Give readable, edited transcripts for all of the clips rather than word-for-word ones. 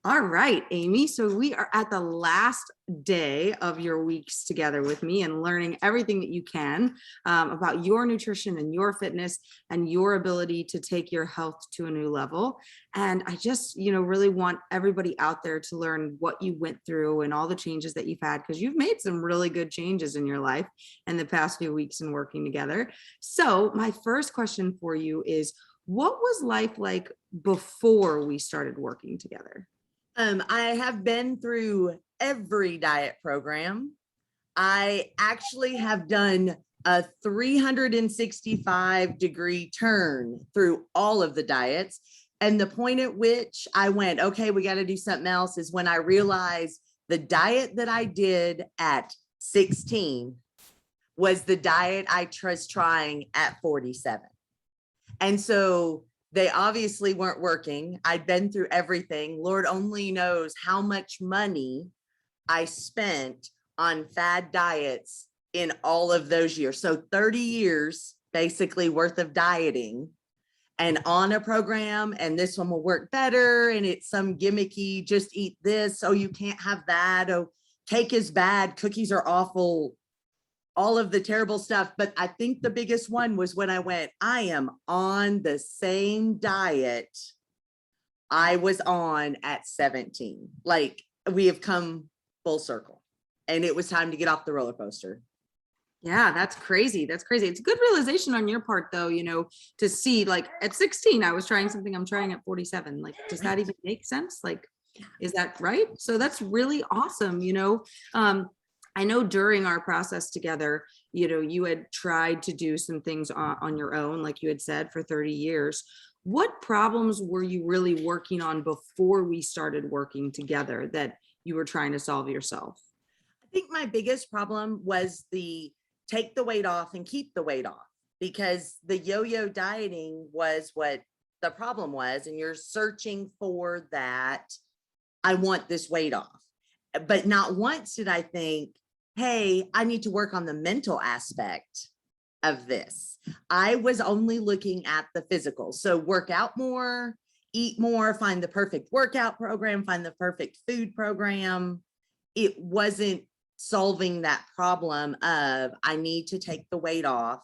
All right, Amy. So we are at the last day of your weeks together with me and learning everything that you can about your nutrition and your fitness and your ability to take your health to a new level. And I just, really want everybody out there to learn what you went through and all the changes that you've had, because you've made some really good changes in your life in the past few weeks and working together. So my first question for you is, what was life like before we started working together? I have been through every diet program. I actually have done a 365-degree turn through all of the diets. And the point at which I went, okay, we got to do something else, is when I realized the diet that I did at 16 was the diet I was trying at 47. And so they obviously weren't working. I'd been through everything. Lord only knows how much money I spent on fad diets in all of those years. So 30 years basically worth of dieting and on a program, and this one will work better. And it's some gimmicky, just eat this. Oh, you can't have that. Oh, cake is bad. Cookies are awful. All of the terrible stuff. But I think the biggest one was when I went, I am on the same diet I was on at 17. Like, we have come full circle, and it was time to get off the roller coaster. Yeah, that's crazy. That's crazy. It's a good realization on your part, though, to see, like, at 16, I was trying something I'm trying at 47. Like, does that even make sense? Like, is that right? So that's really awesome. I know during our process together, you had tried to do some things on your own, like you had said, for 30 years. What problems were you really working on before we started working together that you were trying to solve yourself? I think my biggest problem was the take the weight off and keep the weight off, because the yo-yo dieting was what the problem was. And you're searching for that. I want this weight off. But not once did I think, hey, I need to work on the mental aspect of this. I was only looking at the physical. So work out more, eat more, find the perfect workout program, find the perfect food program. It wasn't solving that problem of, I need to take the weight off.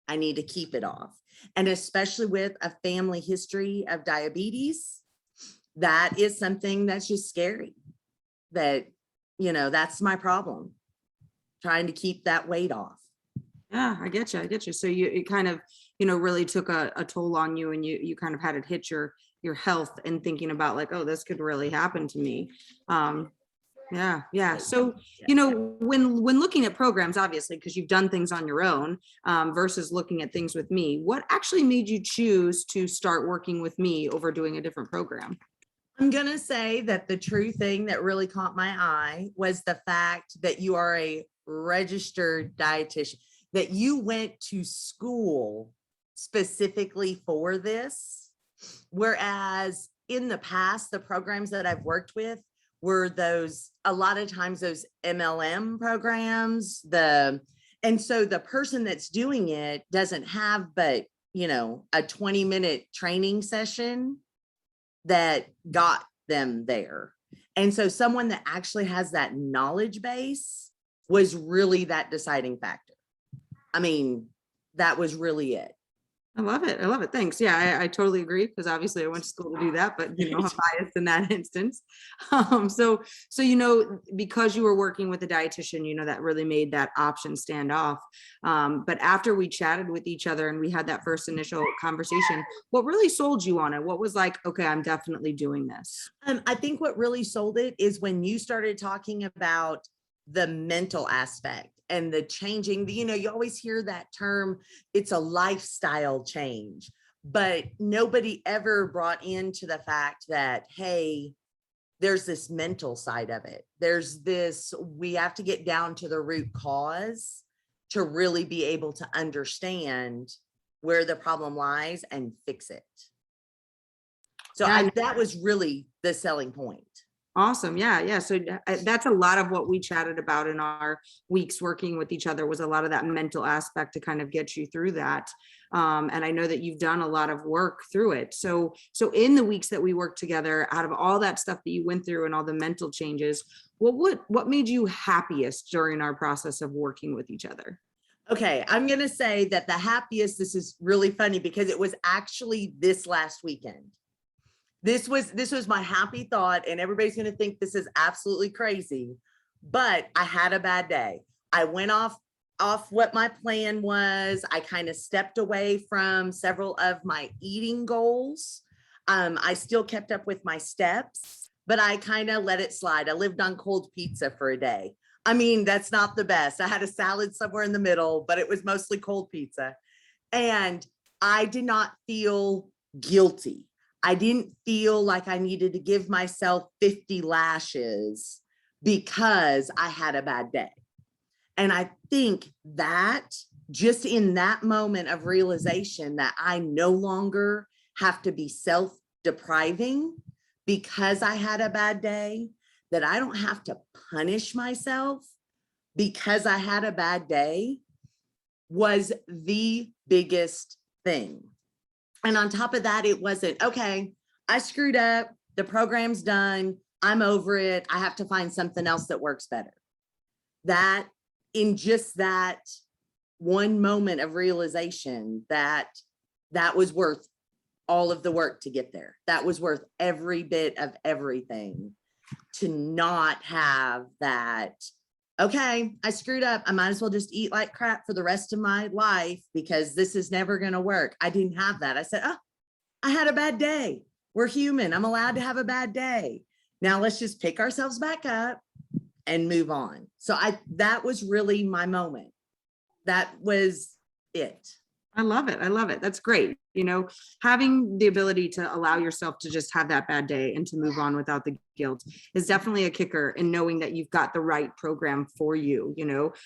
I need to keep it off. And especially with a family history of diabetes, that is something that's just scary. That, that's my problem. Trying to keep that weight off. Yeah, I get you. So it kind of, really took a toll on you, and you kind of had it hit your health, and thinking about, like, oh, this could really happen to me. Yeah. So, when looking at programs, obviously, because you've done things on your own versus looking at things with me, what actually made you choose to start working with me over doing a different program? I'm going to say that the true thing that really caught my eye was the fact that you are a registered dietitian, that you went to school specifically for this. Whereas in the past, the programs that I've worked with were a lot of times those MLM programs, and so the person that's doing it doesn't have but, a 20-minute training session that got them there. And so someone that actually has that knowledge base was really that deciding factor. I mean, that was really it. I love it. Thanks. Yeah, I totally agree, because obviously I went to school to do that, but I'm biased in that instance. So because you were working with a dietitian, that really made that option stand off. But after we chatted with each other and we had that first initial conversation, what really sold you on it? What was like, okay, I'm definitely doing this? I think what really sold it is when you started talking about the mental aspect and the changing, you always hear that term, it's a lifestyle change, but nobody ever brought into the fact that, hey, there's this mental side of it. We have to get down to the root cause to really be able to understand where the problem lies and fix it. So that was really the selling point. Awesome. Yeah. So that's a lot of what we chatted about in our weeks working with each other, was a lot of that mental aspect to kind of get you through that. And I know that you've done a lot of work through it. So in the weeks that we worked together, out of all that stuff that you went through and all the mental changes, what made you happiest during our process of working with each other? Okay, I'm going to say that the happiest, this is really funny because it was actually this last weekend. This was my happy thought, and everybody's going to think this is absolutely crazy, but I had a bad day. I went off what my plan was. I kind of stepped away from several of my eating goals. I still kept up with my steps, but I kind of let it slide. I lived on cold pizza for a day. I mean, that's not the best. I had a salad somewhere in the middle, but it was mostly cold pizza. And I did not feel guilty. I didn't feel like I needed to give myself 50 lashes because I had a bad day. And I think that just in that moment of realization that I no longer have to be self-depriving because I had a bad day, that I don't have to punish myself because I had a bad day, was the biggest thing. And on top of that, it wasn't, okay, I screwed up, the program's done, I'm over it, I have to find something else that works better. That, in just that one moment of realization, that was worth all of the work to get there. That was worth every bit of everything, to not have that, okay, I screwed up, I might as well just eat like crap for the rest of my life because this is never going to work. I didn't have that. I said, oh, I had a bad day. We're human. I'm allowed to have a bad day. Now let's just pick ourselves back up and move on. So that was really my moment. That was it. I love it. I love it. That's great. Having the ability to allow yourself to just have that bad day and to move on without the guilt is definitely a kicker, in knowing that you've got the right program for you,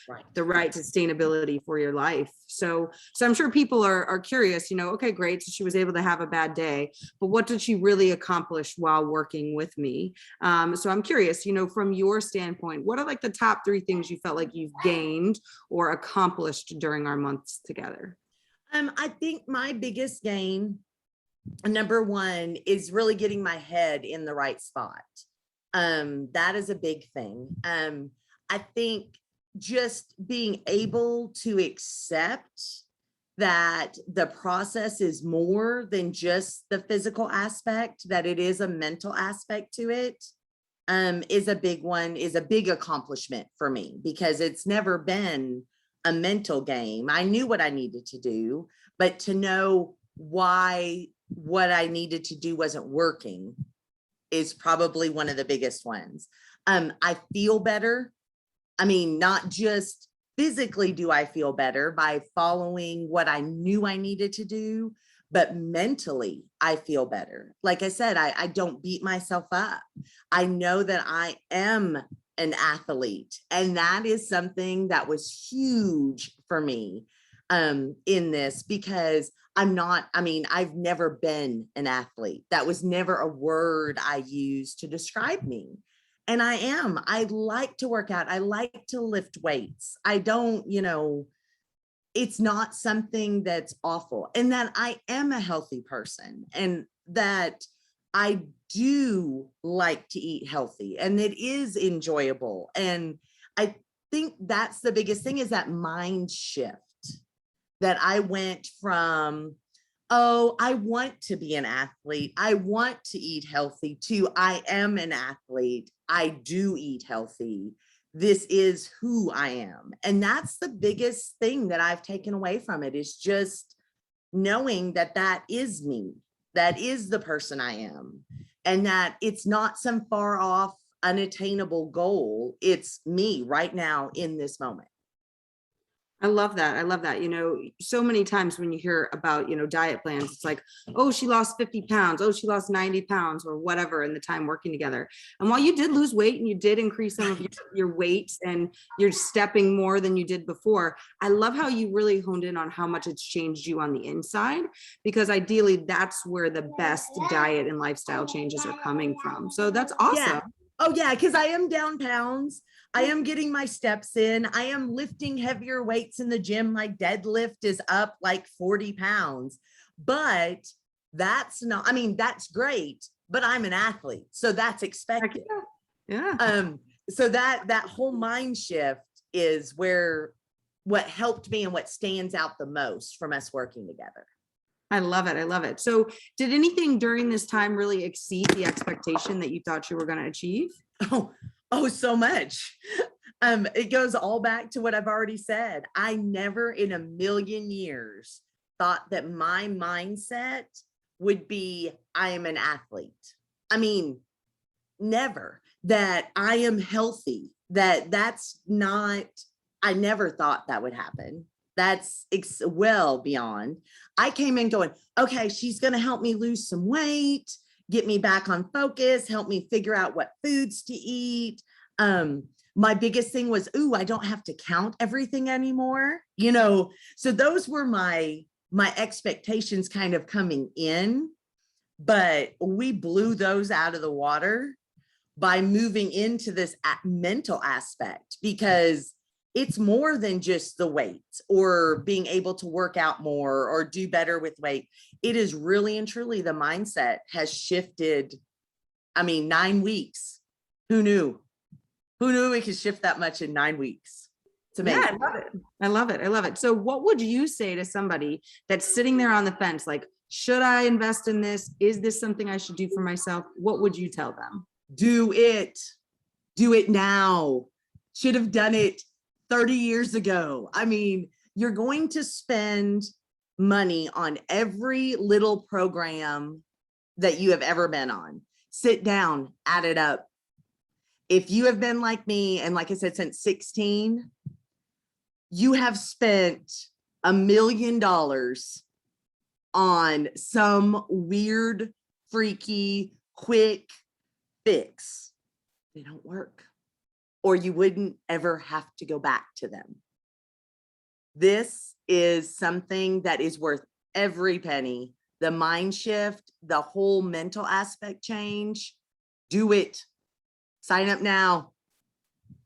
Right. the right sustainability for your life. So I'm sure people are curious, okay, great. So she was able to have a bad day, but what did she really accomplish while working with me? So I'm curious, from your standpoint, what are like the top 3 things you felt like you've gained or accomplished during our months together? I think my biggest gain, number one, is really getting my head in the right spot. That is a big thing. I think just being able to accept that the process is more than just the physical aspect, that it is a mental aspect to it, is a big one, is a big accomplishment for me, because it's never been a mental game. I knew what I needed to do, but to know why what I needed to do wasn't working is probably one of the biggest ones. I feel better. I mean, not just physically do I feel better by following what I knew I needed to do, but mentally I feel better. Like I said, I don't beat myself up. I know that I am an athlete, and that is something that was huge for me in this, because I've never been an athlete. That was never a word I used to describe me. And I like to work out. I like to lift weights. I don't, it's not something that's awful, and that I am a healthy person, and that I do like to eat healthy, and it is enjoyable. And I think that's the biggest thing, is that mind shift, that I went from, oh, I want to be an athlete, I want to eat healthy, to I am an athlete, I do eat healthy, this is who I am. And that's the biggest thing that I've taken away from it, is just knowing that that is me, that is the person I am, and that it's not some far off, unattainable goal. It's me right now in this moment. I love that. I love that. So many times when you hear about, diet plans, it's like, oh, she lost 50 pounds. Oh, she lost 90 pounds or whatever in the time working together. And while you did lose weight and you did increase some of your weight and you're stepping more than you did before, I love how you really honed in on how much it's changed you on the inside, because ideally that's where the best diet and lifestyle changes are coming from. So that's awesome. Yeah. Oh yeah, because I am down pounds. I am getting my steps in. I am lifting heavier weights in the gym. My deadlift is up like 40 pounds. But that's not, I mean, that's great, but I'm an athlete. So that's expected. Yeah. So that whole mind shift is where what helped me and what stands out the most from us working together. I love it. I love it. So did anything during this time really exceed the expectation that you thought you were going to achieve? Oh, so much. It goes all back to what I've already said. I never in a million years thought that my mindset would be, I am an athlete. I mean, never. That I am healthy, that's not, I never thought that would happen. That's well beyond. I came in going, okay, she's going to help me lose some weight, get me back on focus, help me figure out what foods to eat. My biggest thing was, ooh, I don't have to count everything anymore. So those were my expectations kind of coming in, but we blew those out of the water by moving into this mental aspect, because it's more than just the weight or being able to work out more or do better with weight. It is really and truly the mindset has shifted. I mean, 9 weeks. Who knew? Who knew we could shift that much in 9 weeks? It's amazing. Yeah, I love it. I love it. I love it. So what would you say to somebody that's sitting there on the fence? Like, should I invest in this? Is this something I should do for myself? What would you tell them? Do it. Do it now. Should have done it 30 years ago. I mean, you're going to spend money on every little program that you have ever been on. Sit down, add it up. If you have been like me, and like I said, since 16, you have spent $1 million on some weird, freaky, quick fix. They don't work, or you wouldn't ever have to go back to them. This is something that is worth every penny. The mind shift, the whole mental aspect change. Do it. Sign up now.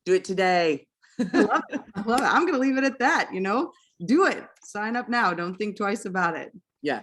Do it today. I love it. I love it. I'm going to leave it at that. Do it. Sign up now. Don't think twice about it. Yeah.